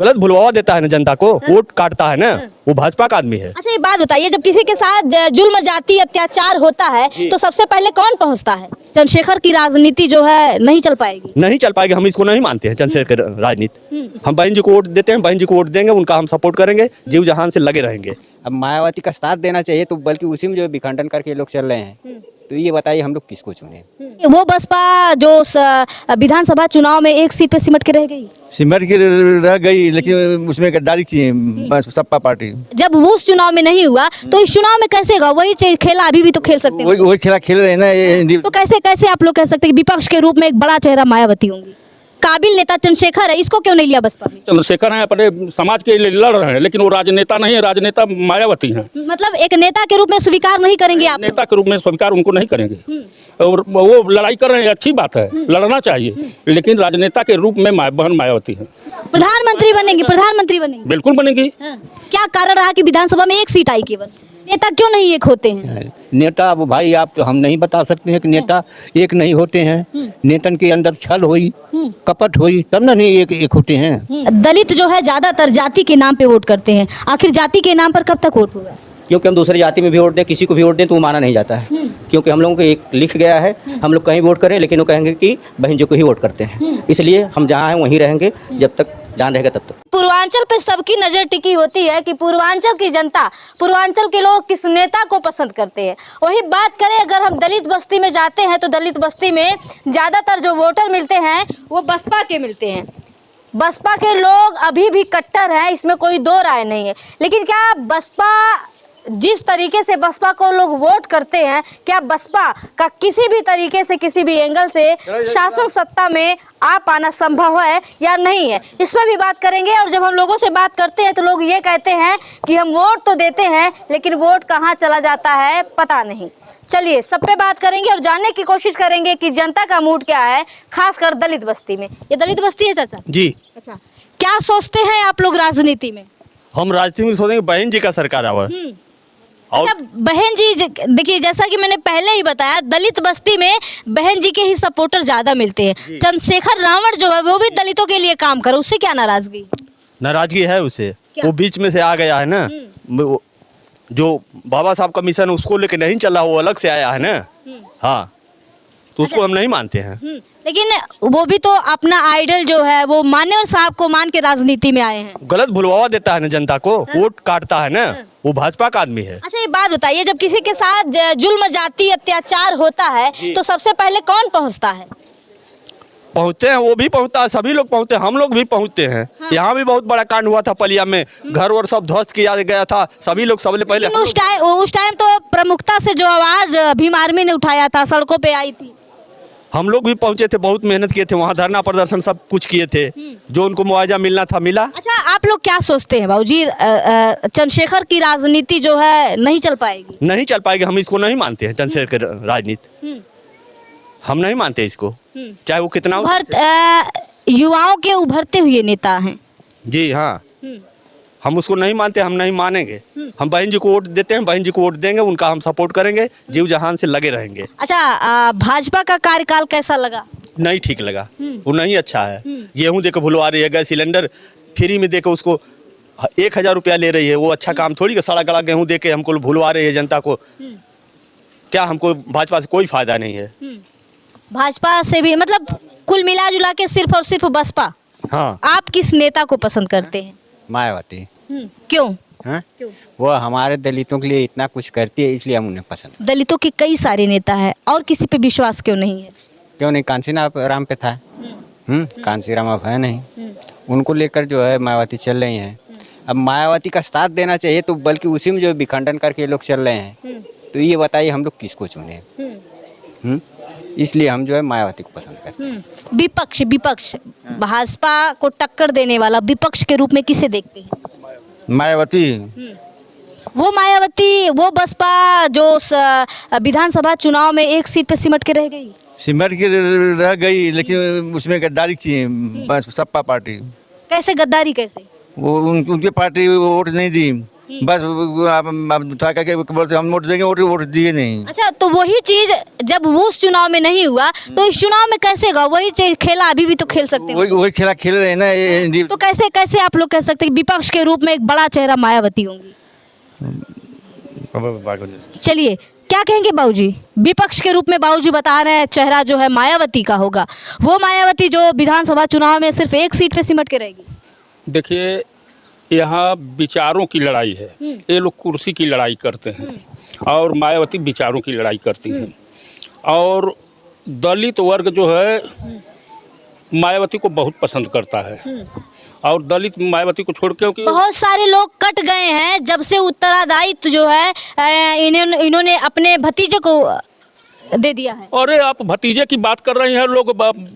गलत भुलवा देता है ना जनता को, वोट काटता है ना, वो भाजपा का आदमी है। अच्छा, ये बात बताइए, जब किसी के साथ जुल्म जाति अत्याचार होता है तो सबसे पहले कौन पहुंचता है? चंद्रशेखर की राजनीति जो है नहीं चल पाएगी। नहीं चल पाएगी, हम इसको नहीं मानते हैं चंद्रशेखर राजनीति। हम बहन जी को वोट देते हैं, बहन जी को वोट देंगे, उनका हम सपोर्ट करेंगे, जीव जहान से लगे रहेंगे। अब मायावती का साथ देना चाहिए तो बल्कि उसी में जो विखंडन करके लोग चल रहे हैं, तो ये बताइए हम लोग किसको चुने? वो बसपा जो विधानसभा चुनाव में एक सीट पे सिमट के रह गई, सिमट के रह गई, लेकिन उसमें गद्दारी की है सपा पार्टी। जब वो उस चुनाव में नहीं हुआ तो इस चुनाव में कैसे होगा? वही खेला अभी भी तो खेल सकते हैं। वही खेला खेल रहे हैं ना। तो कैसे कैसे आप लोग कह सकते हैं कि विपक्ष के रूप में एक बड़ा चेहरा मायावती होंगी? काबिल नेता चंद्रशेखर है, इसको क्यों नहीं लिया बसपा ने? चंद्रशेखर हैं, अपने समाज के लिए लड़ रहे हैं, लेकिन वो राजनेता नहीं है, राजनेता मायावती हैं। मतलब एक नेता के रूप में स्वीकार नहीं करेंगे आप? नेता के रूप में स्वीकार उनको नहीं करेंगे। और वो लड़ाई कर रहे हैं, अच्छी बात है, लड़ना चाहिए, लेकिन राजनेता के रूप में बहन मायावती है। प्रधानमंत्री बनेंगी? प्रधानमंत्री बनेंगी? बिल्कुल बनेगी। क्या कारण रहा कि विधानसभा में एक सीट आई केवल? नेता क्यों नहीं एक होते हैं? नेता वो भाई आप तो हम नहीं बता सकते हैं कि नेता एक नहीं होते हैं। नेतन के अंदर छल हुई, कपट हुई, तब ना नहीं एक होते हैं। दलित जो है ज्यादातर जाति के नाम पे वोट करते हैं, आखिर जाति के नाम पर कब तक वोट होगा? क्योंकि हम दूसरी जाति में भी वोट दें, किसी को भी वोट दें तो वो माना नहीं जाता है। क्योंकि हम लोगों को एक लिख गया है, हम लोग कहीं वोट करें, लेकिन वो कहेंगे कि बहन जी को ही वोट करते हैं। इसलिए हम जहाँ हैं वहीं रहेंगे, जब तक जान रहेगा तब तक। पूर्वांचल पे सबकी नजर टिकी होती है कि पूर्वांचल की जनता, पूर्वांचल के लोग किस नेता को पसंद करते हैं। वही बात करें अगर हम दलित बस्ती में जाते हैं तो दलित बस्ती में ज्यादातर जो वोटर मिलते हैं वो बसपा के मिलते हैं। बसपा के लोग अभी भी कट्टर हैं, इसमें कोई दो राय नहीं है। लेकिन क्या बसपा, जिस तरीके से बसपा को लोग वोट करते हैं, क्या बसपा का किसी भी तरीके से, किसी भी एंगल से शासन सत्ता में आ पाना संभव है या नहीं है, इस पर भी बात करेंगे। और जब हम लोगों से बात करते हैं तो लोग ये कहते हैं कि हम वोट तो देते हैं, लेकिन वोट कहाँ चला जाता है पता नहीं। चलिए सब पे बात करेंगे और जानने की कोशिश करेंगे कि जनता का मूड क्या है, खासकर दलित बस्ती में। ये दलित बस्ती है चाचा जी। अच्छा, क्या सोचते हैं आप लोग राजनीति में? हम राजनीति में सोचेंगे बहन जी का सरकार आवा। अच्छा, बहन जी देखिए, जैसा कि मैंने पहले ही बताया, दलित बस्ती में बहन जी के ही सपोर्टर ज्यादा मिलते हैं। चंद्रशेखर रावण जो है वो भी दलितों के लिए काम करे, उससे क्या नाराजगी? नाराजगी है उसे, वो बीच में से आ गया है ना, जो बाबा साहब का मिशन उसको लेके नहीं चला, वो अलग से आया है ना। हाँ, तो उसको हम नहीं मानते हैं। लेकिन वो भी तो अपना आइडल जो है वो मान्यवर साहब को मान के राजनीति में आए हैं। गलत भुलवा देता है ना जनता को, वोट काटता है ना, वो भाजपा का आदमी है। अच्छा, ये बात बताइए, जब किसी के साथ जुल्म जाति अत्याचार होता है तो सबसे पहले कौन पहुंचता है? पहुंचते हैं, वो भी पहुंचता है, सभी लोग पहुंचते हैं, हम लोग भी पहुंचते हैं। यहाँ भी बहुत बड़ा कांड हुआ था पलिया में, घर और सब ध्वस्त किया गया था, सभी लोग सबसे पहले। उस टाइम तो प्रमुखता से जो आवाज भीम आर्मी ने उठाया था, सड़कों पे आई थी, हम लोग भी पहुंचे थे, बहुत मेहनत किए थे, वहाँ धरना प्रदर्शन सब कुछ किए थे, जो उनको मुआवजा मिलना था मिला। अच्छा, आप लोग क्या सोचते हैं बाबूजी, चंद्रशेखर की राजनीति जो है नहीं चल पाएगी? नहीं चल पाएगी, हम इसको नहीं मानते हैं चंद्रशेखर राजनीति। हम नहीं मानते इसको, चाहे वो कितना युवाओं के उभरते हुए नेता हैं। जी हाँ, हम उसको नहीं मानते, हम नहीं मानेंगे। हम बहन जी को वोट देते हैं, बहन जी को वोट देंगे, उनका हम सपोर्ट करेंगे, जीव जहान से लगे रहेंगे। अच्छा, भाजपा का कार्यकाल कैसा लगा? नहीं ठीक लगा, वो नहीं अच्छा है। गेहूं देकर भुलवा रही है, गैस सिलेंडर फ्री में देकर उसको 1000 रुपया ले रही है, वो अच्छा काम थोड़ी का। सड़ा गला गेहूं देके हमको भुलवा रही है जनता को। क्या हमको भाजपा से कोई फायदा नहीं है। भाजपा से भी मतलब कुल मिला जुला के सिर्फ और सिर्फ बसपा। हाँ, आप किस नेता को पसंद करते हैं? मायावती। क्यों? क्यों? वो हमारे दलितों के लिए इतना कुछ करती है, इसलिए हम उन्हें पसंद। दलितों के कई सारे नेता हैं, और किसी पे विश्वास क्यों नहीं है? क्यों नहीं, कांसीराम पे था। कांसीराम अब है नहीं, उनको लेकर जो है मायावती चल रही हैं। अब मायावती का साथ देना चाहिए तो बल्कि उसी में जो विखंडन करके लोग चल रहे हैं, तो ये बताइए हम लोग किसको चुने? इसलिए हम जो है मायावती को पसंद करते हैं। विपक्ष भाजपा को टक्कर देने वाला विपक्ष के रूप में किसे देखते हैं? मायावती। वो मायावती, वो बसपा जो विधानसभा चुनाव में एक सीट पे सिमट के रह गई। सिमट के रह गई, लेकिन उसमें गद्दारी की है सपा पार्टी। कैसे गद्दारी? कैसे? वो उनके पार्टी वोट नहीं दी, बस आप था करके बोलते हम वोट देंगे, वोट दिए नहीं। अच्छा, तो वही चीज जब वो उस चुनाव में नहीं हुआ तो इस चुनाव में कैसे होगा? वही चीज खेला अभी भी तो खेल सकते हैं। वही खेला खेल रहे हैं ना तो कैसे आप लोग कह सकते हैं विपक्ष के रूप में एक बड़ा चेहरा मायावती होंगी? चलिए, क्या कहेंगे बाबूजी? विपक्ष के रूप में बाबूजी बता रहे हैं चेहरा जो है मायावती का होगा, वो मायावती जो विधानसभा चुनाव में सिर्फ एक सीट पे सिमट के रहेगी। देखिए, यहाँ विचारों की लड़ाई है। ये लोग कुर्सी की लड़ाई करते हैं और मायावती विचारों की लड़ाई करती हैं। और दलित वर्ग जो है मायावती को बहुत पसंद करता है और दलित मायावती को छोड़, क्योंकि बहुत सारे लोग कट गए हैं जब से उत्तरादायित्व जो है इन्होंने अपने भतीजे को दे दिया है। अरे आप भतीजे की बात कर रही हैं, लोग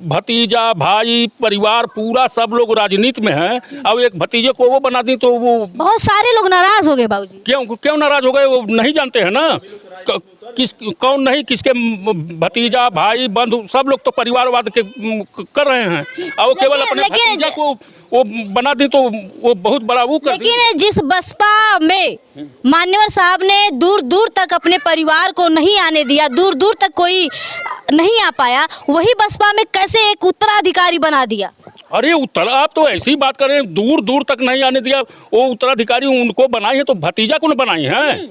भतीजा भाई परिवार पूरा सब लोग राजनीति में हैं। अब एक भतीजे को वो बना दी तो वो बहुत सारे लोग नाराज हो गए बाबूजी। क्यों नाराज हो गए? वो नहीं जानते हैं ना कौन नहीं, किसके भतीजा भाई बंधु सब लोग तो परिवारवाद के कर रहे हैं और केवल अपने भतीजा को वो बना दी तो वो बहुत बड़ा वो कर। लेकिन जिस बसपा में मान्यवर साहब ने दूर दूर तक अपने परिवार को नहीं आने दिया, दूर दूर तक कोई नहीं आ पाया, वही बसपा में कैसे एक उत्तराधिकारी बना दिया? अरे आप तो ऐसी बात कर रहे हैं, दूर दूर तक नहीं आने दिया। वो उत्तराधिकारी उनको बनाई है तो भतीजा को बनाई है,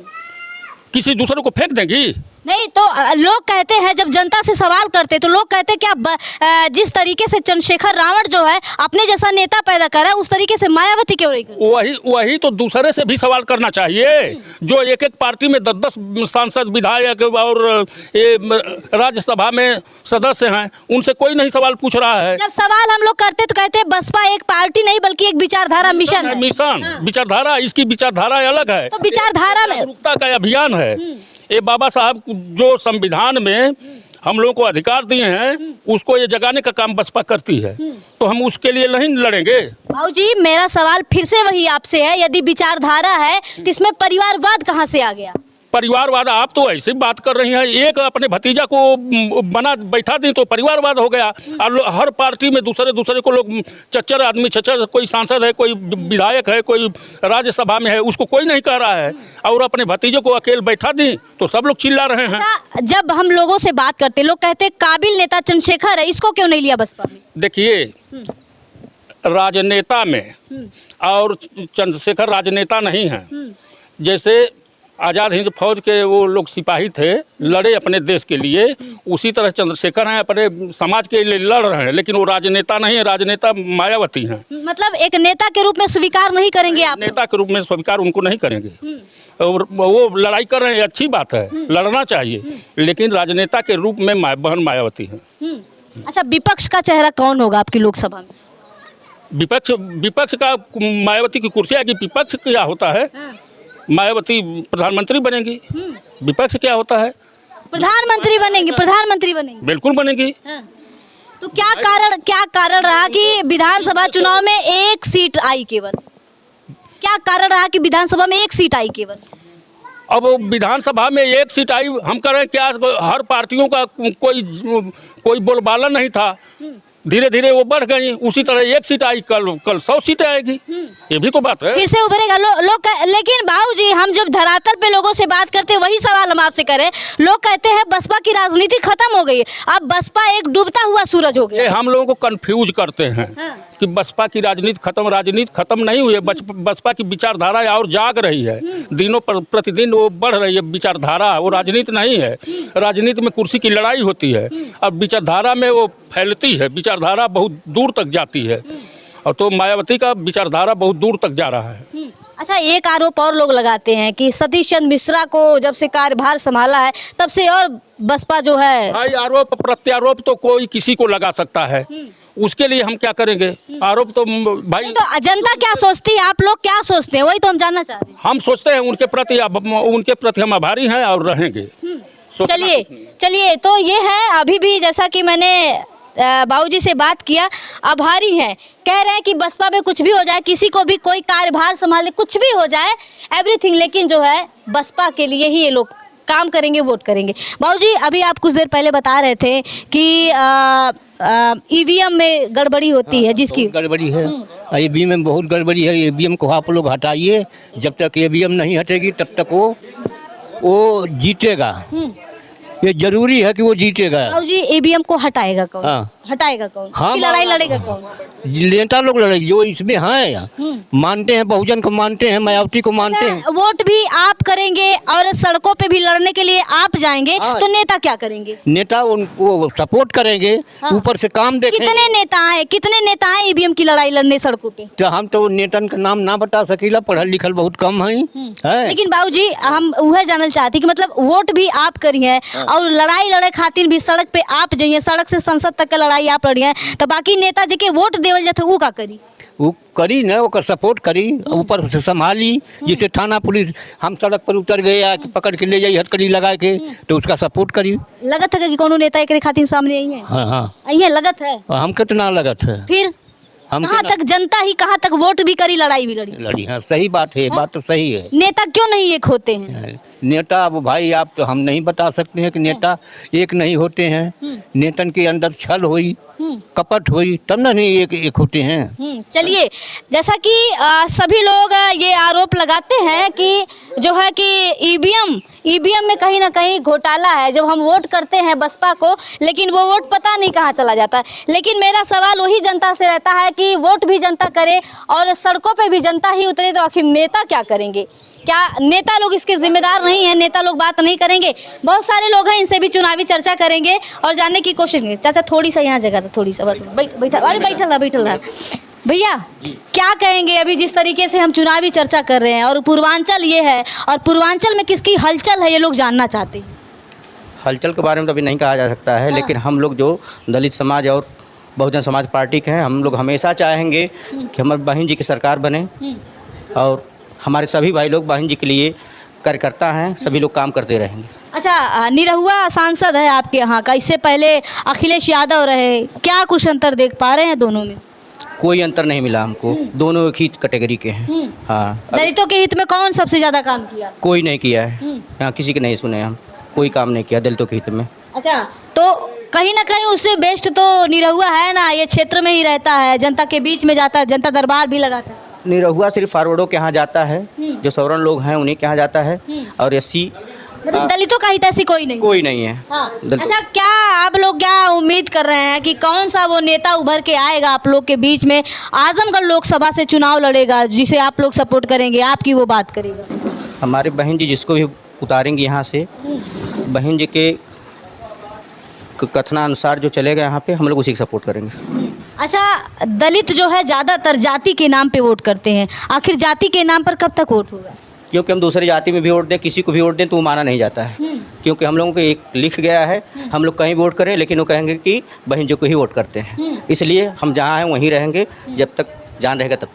किसी दूसरे को फेंक देंगी? नहीं तो लोग कहते हैं, जब जनता से सवाल करते तो लोग कहते हैं क्या जिस तरीके से चंद्रशेखर रावण जो है अपने जैसा नेता पैदा कर रहा है उस तरीके से मायावती क्यों नहीं कर रही? वही तो दूसरे से भी सवाल करना चाहिए। जो एक एक पार्टी में 10-10 सांसद विधायक और ये राज्यसभा में सदस्य हैं, उनसे कोई नहीं सवाल पूछ रहा है। जब सवाल हम लोग करते तो कहते हैं बसपा एक पार्टी नहीं बल्कि एक विचारधारा मिशन है। विचारधारा, इसकी विचारधारा अलग है। तो विचारधारा में जागरूकता का अभियान है। ये बाबा साहब जो संविधान में हम लोगों को अधिकार दिए हैं उसको ये जगाने का काम बसपा करती है, तो हम उसके लिए नहीं लड़ेंगे। भाऊजी, मेरा सवाल फिर से वही आपसे है, यदि विचारधारा है तो इसमें परिवारवाद कहाँ से आ गया? परिवारवाद, आप तो ऐसे बात कर रही हैं, एक अपने भतीजा को बना बैठा दी तो परिवारवाद हो गया। और हर पार्टी में दूसरे को लोग चच्चर आदमी, चच्चर कोई सांसद है, कोई विधायक है, कोई राज्यसभा में है, उसको कोई नहीं कह रहा है, और अपने भतीजे को अकेले बैठा दी तो सब लोग चिल्ला रहे हैं। जब हम लोगों से बात करते लोग कहते काबिल नेता चंद्रशेखर है, इसको क्यों नहीं लिया बसपा में? देखिए, राजनेता में और चंद्रशेखर राजनेता नहीं है। जैसे आज़ाद हिंद फौज के वो लोग सिपाही थे, लड़े अपने देश के लिए, उसी तरह चंद्रशेखर हैं अपने समाज के लिए लड़ रहे हैं, लेकिन वो राजनेता नहीं है। राजनेता मायावती हैं। मतलब एक नेता के रूप में स्वीकार नहीं करेंगे आप? नेता के रूप में स्वीकार उनको नहीं करेंगे। और वो लड़ाई कर रहे हैं, अच्छी बात है, लड़ना चाहिए, लेकिन राजनेता के रूप में बहन मायावती हैं। अच्छा, विपक्ष का चेहरा कौन होगा आपकी लोकसभा में? विपक्ष का मायावती की कुर्सी आएगी। विपक्ष क्या होता है? मायावती प्रधानमंत्री बनेगी। विपक्ष क्या होता है? प्रधानमंत्री बनेंगे। बिल्कुल बनेगी। तो क्या कारण रहा कि विधानसभा चुनाव में एक सीट आई केवल? क्या कारण रहा कि विधानसभा में एक सीट आई केवल? अब विधानसभा में एक सीट आई, हम कह रहे हैं क्या हर पार्टियों का कोई बोलबाला नहीं था, धीरे धीरे वो बढ़ गई, उसी तरह एक सीट आई, कल 100 सीटें आएगी। ये भी तो बात है। फिर से उभरेगा लोग लेकिन बाबूजी, हम जब धरातल पे लोगों से बात करते हैं वही सवाल हम आपसे करें। लोग कहते हैं बसपा की राजनीति खत्म हो गई, अब बसपा एक डूबता हुआ सूरज हो गया। हम लोगों को कंफ्यूज करते हैं कि बसपा की राजनीति खत्म नहीं हुई है। बसपा की विचारधारा और जाग रही है, दिनों पर प्रतिदिन वो बढ़ रही है विचारधारा। वो राजनीति नहीं है। राजनीति में कुर्सी की लड़ाई होती है, अब विचारधारा में वो फैलती है, विचारधारा बहुत दूर तक जाती है, और तो मायावती का विचारधारा बहुत दूर तक जा रहा है। अच्छा, एक आरोप और लोग लगाते हैं कि सतीश चंद्र मिश्रा को जब से कार्यभार संभाला है तब से और बसपा जो है। भाई, आरोप प्रत्यारोप तो कोई किसी को लगा सकता है, उसके लिए हम क्या करेंगे? आरोप तो भाई, तो जनता क्या सोचती है, आप लोग क्या सोचते हैं, वही तो हम जानना चाहते हैं। हम सोचते हैं उनके प्रति हम आभारी हैं और रहेंगे। चलिए, तो ये है, अभी भी जैसा कि मैंने बाबूजी से बात किया, आभारी हैं, कह रहे हैं कि बसपा में कुछ भी हो जाए, किसी को भी कोई कार्यभार संभाले, कुछ भी हो जाए, एवरीथिंग, लेकिन जो है बसपा के लिए ही ये लोग काम करेंगे, वोट करेंगे। बाबूजी, अभी आप कुछ देर पहले बता रहे थे कि ईवीएम में गड़बड़ी होती है, जिसकी गड़बड़ी है, ईवीएम में बहुत गड़बड़ी है। ईवीएम को आप लोग हटाइए, जब तक ईवीएम नहीं हटेगी तब तक वो जीतेगा। ये जरूरी है कि वो जीतेगा। बाबूजी, ईवीएम को हटाएगा कौन? हाँ। हटाएगा कौन? हाँ, इसकी लड़ाई लड़ेगा कौन? नेता लोग लड़ेंगे जो इसमें हैं, मानते हैं बहुजन को, मानते हैं मायावती को, मानते हैं। वोट भी आप करेंगे और सड़कों पे भी लड़ने के लिए आप जाएंगे, हाँ। तो नेता क्या करेंगे? नेता उनको सपोर्ट करेंगे, ऊपर से काम देखेंगे। कितने नेता आए ईवीएम की लड़ाई लड़ने सड़कों पे? तो हम तो नेतन का नाम ना बता सकीला, पढ़ल लिखल बहुत कम है। लेकिन बाबूजी, हम वह जानना चाहते कि मतलब वोट भी आप करिए और लड़ाई लड़े खातिर भी सड़क पे आप जाइए, सड़क से संसद तक के लड़ाई आप लड़िए, तो बाकी नेता जी के वोट देवल जाते वो का करी? वो करी न, ओकर सपोर्ट करी, ऊपर से संभाली। जैसे थाना पुलिस हम सड़क पर उतर गए या पकड़ के ले जाई हथकड़ी लगा के, तो उसका सपोर्ट करी। लगत है कि कोनो नेता एक खातिर सामने आई है? हाँ हाँ, आई है, लगत है। हम कितना लगत है, फिर हम कहाँ तक जनता ही कहाँ तक वोट भी करी, लड़ाई भी लड़ी? लड़ी। हाँ, सही बात है, बात तो सही है। नेता क्यों नहीं एक होते हैं? नेता अब भाई आप तो हम नहीं बता सकते हैं कि नेता एक नहीं होते हैं। नेतन के अंदर छल हुई, कपट हुई, तब ना नहीं एक होते हैं। चलिए, जैसा कि सभी लोग ये आरोप लगाते हैं कि जो है कि ईवीएम में कहीं ना कहीं घोटाला है। जब हम वोट करते हैं बसपा को, लेकिन वो वोट पता नहीं कहाँ चला जाता है। लेकिन मेरा सवाल वही जनता से रहता है कि वोट भी जनता करे और सड़कों पे भी जनता ही उतरे, तो आखिर नेता क्या करेंगे? क्या नेता लोग इसके जिम्मेदार नहीं है? नेता लोग बात नहीं करेंगे? बहुत सारे लोग हैं, इनसे भी चुनावी चर्चा करेंगे और जानने की कोशिश करेंगे। चाचा, थोड़ी सा यहाँ जगह था, थोड़ी सा बस बैठा। अरे बैठल रहा भैया, क्या कहेंगे अभी जिस तरीके से हम चुनावी चर्चा कर रहे हैं और पूर्वांचल ये है, और पूर्वांचल में किसकी हलचल है ये लोग जानना चाहते हैं। हलचल के बारे में तो अभी नहीं कहा जा सकता है, लेकिन हम लोग जो दलित समाज और बहुजन समाज पार्टी के हैं, हम लोग हमेशा चाहेंगे कि हमारे बहन जी की सरकार बने और हमारे सभी भाई लोग बहन जी के लिए कार्यकर्ता हैं, सभी लोग काम करते रहेंगे। अच्छा, निरहुआ सांसद है आपके यहाँ का, इससे पहले अखिलेश यादव रहे, क्या कुछ अंतर देख पा रहे हैं दोनों में? कोई अंतर नहीं मिला हमको, दोनों एक ही कैटेगरी के हैं। हाँ, दलितों के हित में कौन सबसे ज्यादा काम किया? कोई नहीं किया है यहाँ, किसी के नहीं सुने हम, कोई काम नहीं किया दलितों के हित में। अच्छा, तो कहीं ना कहीं उससे बेस्ट तो निरहुआ है ना, ये क्षेत्र में ही रहता है, जनता के बीच में जाता है, जनता दरबार भी लगाता है। निरहुआ सिर्फ फॉरवर्डों के यहाँ जाता है, जो सवर्ण लोग हैं उन्हीं के यहाँ जाता है, और एससी मतलब दलितों का हित ऐसी कोई नहीं है। हाँ। अच्छा, क्या आप लोग क्या उम्मीद कर रहे हैं कि कौन सा वो नेता उभर के आएगा आप लोग के बीच में, आजमगढ़ लोकसभा से चुनाव लड़ेगा, जिसे आप लोग सपोर्ट करेंगे, आपकी वो बात करेगा? हमारे बहन जी जिसको भी उतारेंगे यहाँ से, बहन जी के कथनानुसार जो चलेगा यहाँ पे, हम लोग उसी को सपोर्ट करेंगे। अच्छा, दलित जो है ज़्यादातर जाति के नाम पे वोट करते हैं, आखिर जाति के नाम पर कब तक वोट होगा? क्योंकि हम दूसरी जाति में भी वोट दें, किसी को भी वोट दें तो वो माना नहीं जाता है। क्योंकि हम लोगों को एक लिख गया है, हम लोग कहीं वोट करें, लेकिन वो कहेंगे कि बहन जी को ही वोट करते हैं। इसलिए हम जहाँ हैं वहीं रहेंगे, जब तक जान रहेगा तब तक।